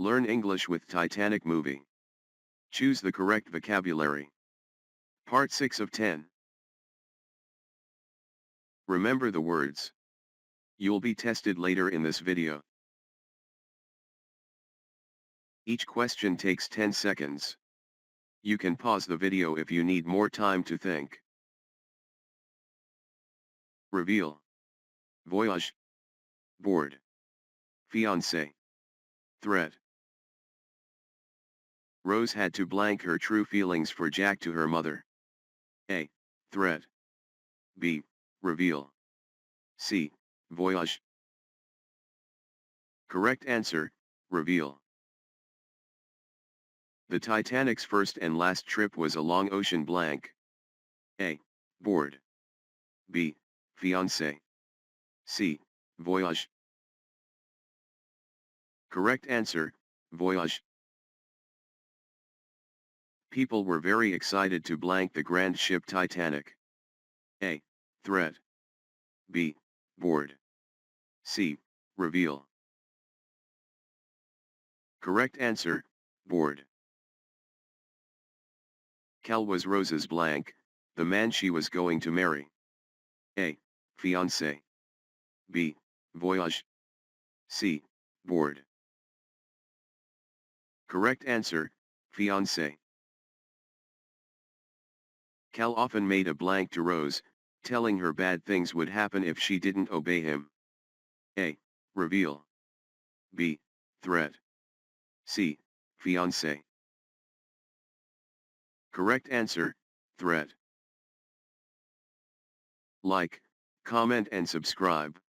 Learn English with Titanic Movie. Choose the correct vocabulary. Part 6 of 10. Remember the words. You'll be tested later in this video. Each question takes 10 seconds. You can pause the video if you need more time to think. Reveal. Voyage. Board. Fiancé. Threat. Rose had to blank her true feelings for Jack to her mother. A. Threat. B. Reveal. C. Voyage. Correct answer, reveal. The Titanic's first and last trip was a long ocean blank. A. Board. B. Fiancé. C. Voyage. Correct answer, voyage. People were very excited to blank the grand ship Titanic. A. Threat. B. Board. C. Reveal. Correct answer, board. Cal was Rose's blank, the man she was going to marry. A. Fiancé. B. Voyage. C. Board. Correct answer, fiancé. Cal often made a blank to Rose, telling her bad things would happen if she didn't obey him. A. Reveal. B. Threat. C. Fiancé. Correct answer, threat. Like, comment and subscribe.